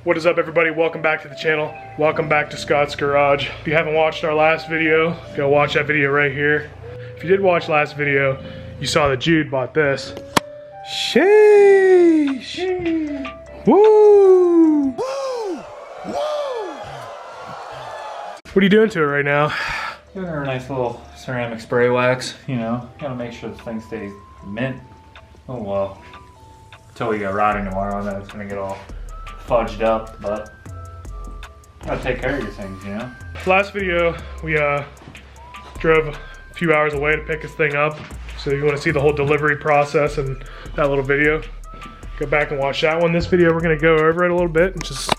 What is up, everybody? Welcome back to the channel. Welcome back to Scott's Garage. If you haven't watched our last video, go watch that video right here. If you did watch last video, you saw that Jude bought this. Sheesh! Woo! Woo! What are you doing to it right now? Giving her a nice little ceramic spray wax, you know. Gotta make sure the thing stays mint. Oh well. Until we go riding tomorrow, then it's gonna get all fudged up, but gotta take care of your things, you know? Last video, we drove a few hours away to pick this thing up. So if you want to see the whole delivery process and that little video, go back and watch that one. This video, we're gonna go over it a little bit and just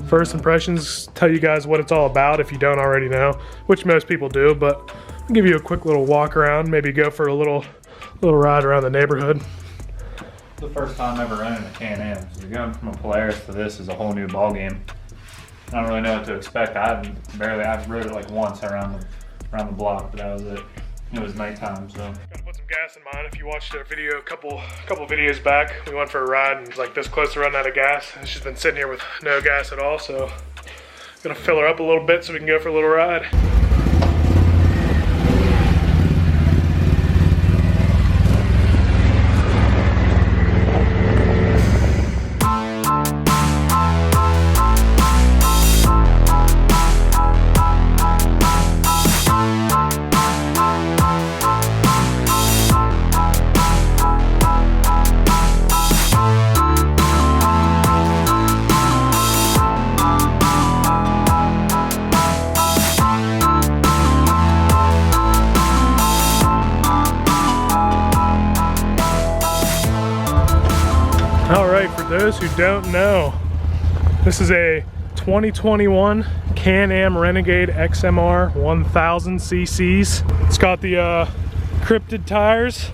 First impressions, tell you guys what it's all about if you don't already know, which most people do, but I'll give you a quick little walk around, maybe go for a little ride around the neighborhood. The first time ever owning a Can-Am. So going from a Polaris to this is a whole new ball game. I don't really know what to expect. I've rode it like once around the block, but that was it. It was nighttime, so. Gotta put some gas in mine. If you watched our video a couple videos back, we went for a ride and it was like this close to running out of gas. She's been sitting here with no gas at all, so gonna fill her up a little bit so we can go for a little ride. For those who don't know, this is a 2021 Can-Am Renegade XMR 1000 cc's. It's got the cryptid tires,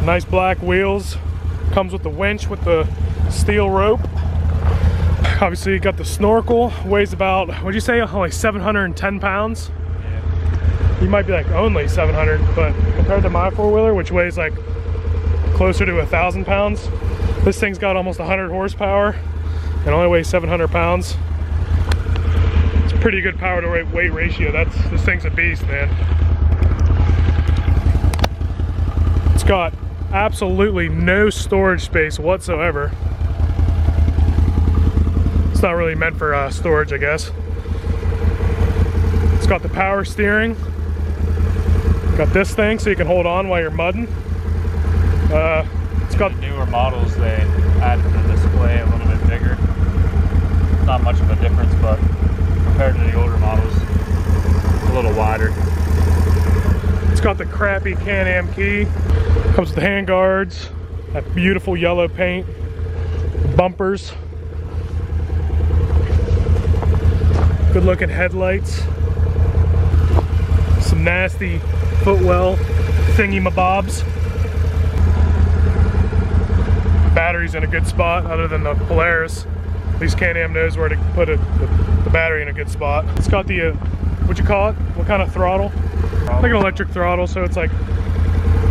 nice black wheels, comes with the winch with the steel rope. Obviously you got the snorkel, weighs about, what'd you say, only 710 pounds? Yeah. You might be like, only 700, but compared to my four-wheeler, which weighs like closer to 1,000 pounds, this thing's got almost 100 horsepower and only weighs 700 pounds. It's a pretty good power to weight ratio. This thing's a beast, man. It's got absolutely no storage space whatsoever. It's not really meant for storage, I guess. It's got the power steering. Got this thing so you can hold on while you're mudding. It's got the newer models, they added the display a little bit bigger. Not much of a difference, but compared to the older models, a little wider. It's got the crappy Can-Am key. Comes with the hand guards, that beautiful yellow paint, bumpers, good looking headlights, some nasty footwell thingy-mabobs. Battery's in a good spot other than the Polaris. At least Can-Am knows where to put the battery in a good spot. It's got the, what'd you call it? What kind of throttle? Like an electric throttle, so it's like,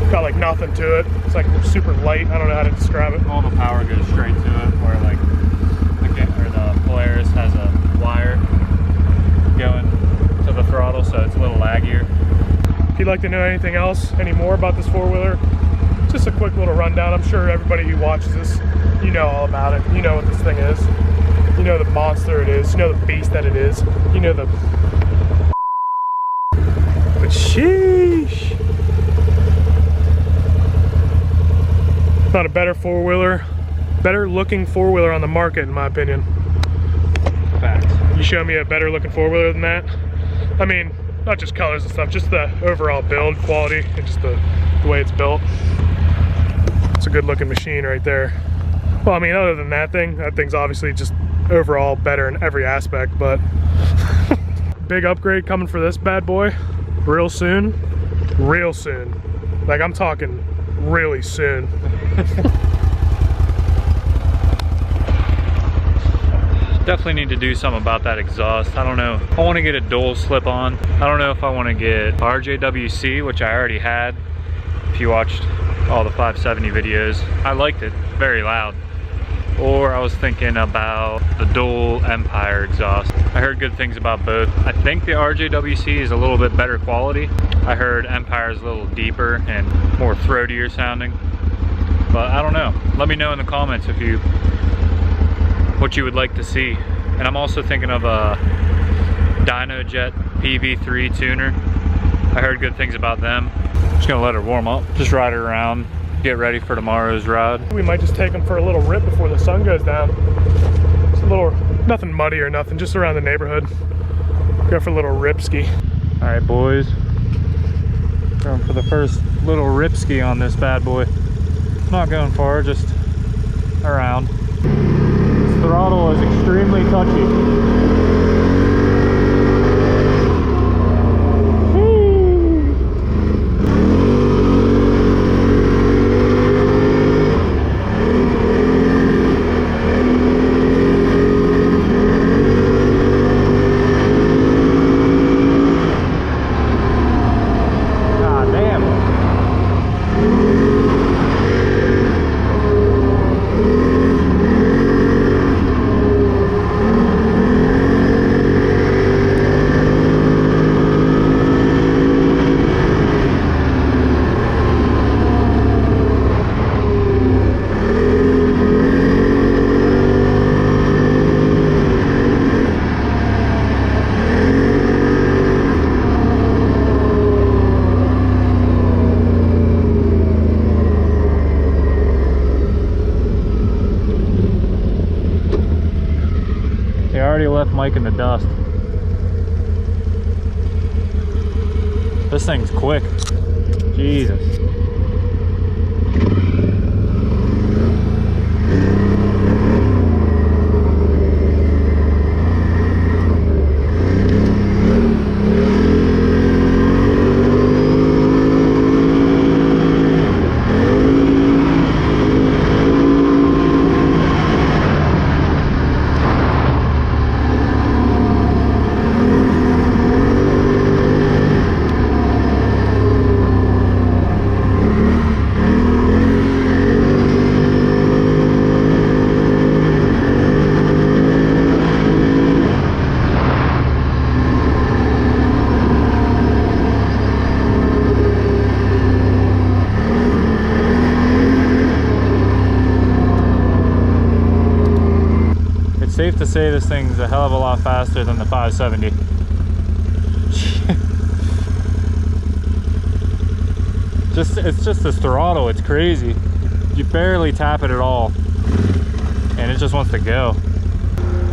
got like nothing to it. It's like super light, I don't know how to describe it. All the power goes straight to it, where like the Polaris has a wire going to the throttle, so it's a little laggier. If you'd like to know anything else, any more about this four-wheeler, just a quick little rundown. I'm sure everybody who watches this, you know all about it. You know what this thing is. You know the monster it is. You know the beast that it is. You know the... But sheesh! Not a better four-wheeler, better looking four-wheeler on the market in my opinion. Facts. You show me a better looking four-wheeler than that? I mean, not just colors and stuff, just the overall build quality and just the way it's built. It's a good looking machine right there. Well, I mean, other than that thing's obviously just overall better in every aspect, but big upgrade coming for this bad boy real soon. Real soon. Like, I'm talking really soon. Definitely need to do something about that exhaust. I don't know. I want to get a dual slip on. I don't know if I want to get RJWC, which I already had. If you watched all the 570 videos, I liked it. Very loud. or I was thinking about the dual Empire exhaust. I heard good things about both. I think the RJWC is a little bit better quality. I heard Empire is a little deeper and more throatier sounding, but I don't know. Let me know in the comments what you would like to see. And I'm also thinking of a DynoJet PV3 tuner. I heard good things about them. Just gonna let her warm up, just ride her around, get ready for tomorrow's ride. We might just take them for a little rip before the sun goes down. Just a little, nothing muddy or nothing, just around the neighborhood. Go for a little ripski. All right, boys. Going for the first little ripski on this bad boy. Not going far, just around. This throttle is extremely touchy. Left Mike in the dust. This thing's quick. Jesus. Safe to say this thing's a hell of a lot faster than the 570. It's just this throttle, it's crazy. You barely tap it at all, and it just wants to go.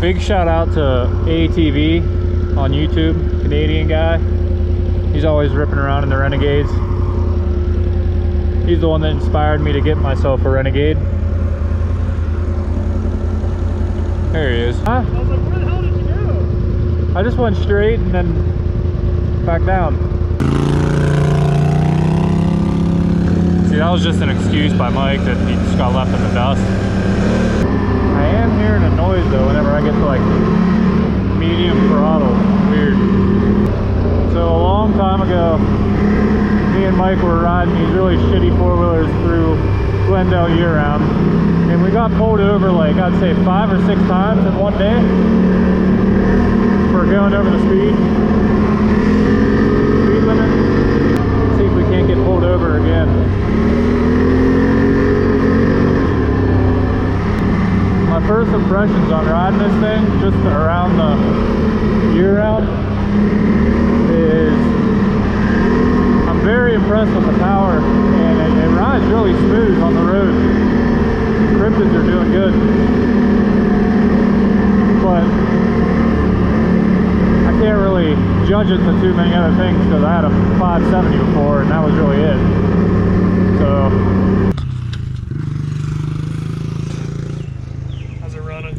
Big shout out to ATV on YouTube, Canadian guy. He's always ripping around in the Renegades. He's the one that inspired me to get myself a Renegade. There he is. Huh? I was like, where the hell did you go? I just went straight and then back down. See, that was just an excuse by Mike that he just got left in the dust. I am hearing a noise though whenever I get to like medium throttle. Weird. So a long time ago, me and Mike were riding these really shitty four-wheelers through Glendale year-round, and we got pulled over like I'd say 5 or 6 times in one day for going over the speed limit. See if we can't get pulled over again. My first impressions on riding this thing just around the year-round is I'm very impressed with the power, and it rides really smooth on the road. Cryptids are doing good, but I can't really judge it to too many other things because I had a 570 before and that was really it. So how's it running?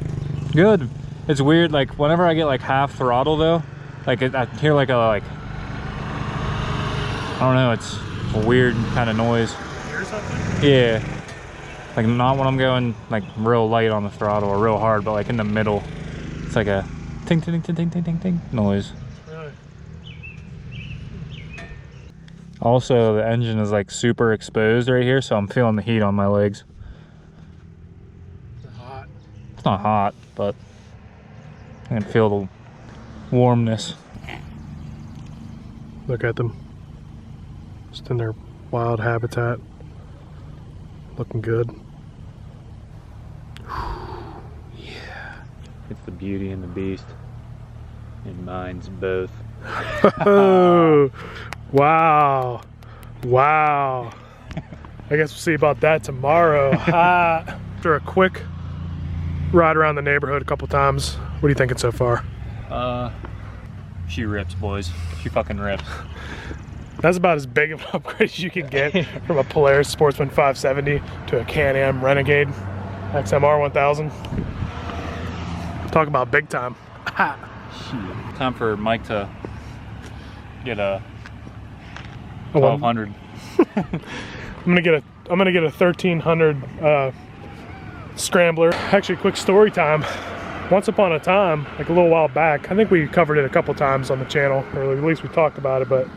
good. It's weird, like whenever I get like half throttle though, like I hear like a I don't know, it's a weird kind of noise. Hear something? Yeah. Like not when I'm going like real light on the throttle or real hard, but like in the middle. It's like a ting ting ting ting ting ting ting noise. Really? Also, the engine is like super exposed right here, so I'm feeling the heat on my legs. It's hot. not hot, but I can feel the warmness. Look at them. Just in their wild habitat. Looking good. It's the beauty and the beast. And mine's both. Oh, wow. Wow. I guess we'll see about that tomorrow. After a quick ride around the neighborhood a couple times, what are you thinking so far? She rips, boys. She fucking rips. That's about as big of an upgrade as you can get from a Polaris Sportsman 570 to a Can-Am Renegade XMR 1000. Talk about big time. Time for Mike to get a 1200. I'm gonna get a 1300 scrambler. Actually, quick story time. Once upon a time, like a little while back, I think we covered it a couple times on the channel, or at least we talked about it, but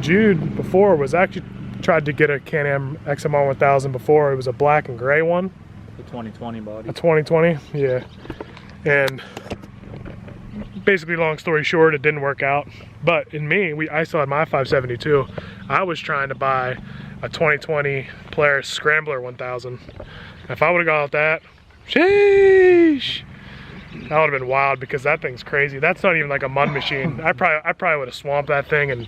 Jude before was actually tried to get a Can-Am XMR 1000 before. It was a black and gray one. The 2020 body. A 2020, yeah. And basically, long story short, it didn't work out. But in me, I still had my 572. I was trying to buy a 2020 Polaris Scrambler 1000. If I would have got that, sheesh, that would have been wild, because that thing's crazy. That's not even like a mud machine. I probably would have swamped that thing, and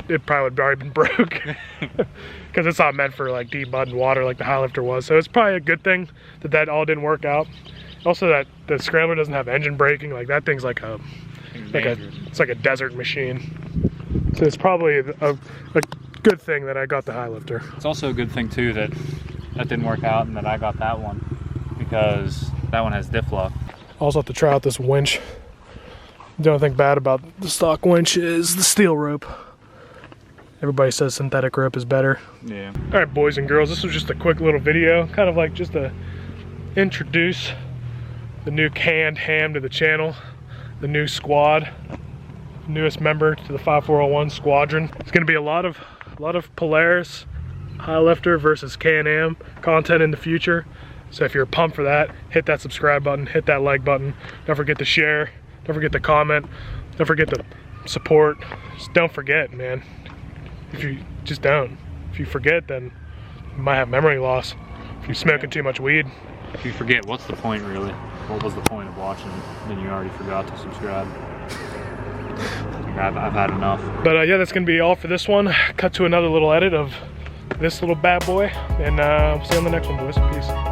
it probably would have already been broke, because it's not meant for like deep mud and water like the high lifter was. So it's probably a good thing that all didn't work out. Also, that the Scrambler doesn't have engine braking. Like that thing's like it's like a desert machine. So it's probably a good thing that I got the high lifter. It's also a good thing too that didn't work out and that I got that one, because that one has diff lock. Also have to try out this winch. The only thing bad about the stock winch is the steel rope. Everybody says synthetic rope is better. Yeah. All right, boys and girls, this was just a quick little video, kind of like just to introduce the new canned ham to the channel, the new squad, newest member to the 5401 squadron. It's going to be a lot of Polaris high lifter versus Can-Am content in the future. So if you're pumped for that, hit that subscribe button, hit that like button. Don't forget to share, don't forget to comment, don't forget to support. Just don't forget, man. If you just don't. If you forget, then you might have memory loss. If you're smoking too much weed. If you forget, what's the point really? What was the point of watching? Then you already forgot to subscribe. I've had enough. But yeah, that's gonna be all for this one. Cut to another little edit of this little bad boy, and we'll see you on the next one, boys. Peace.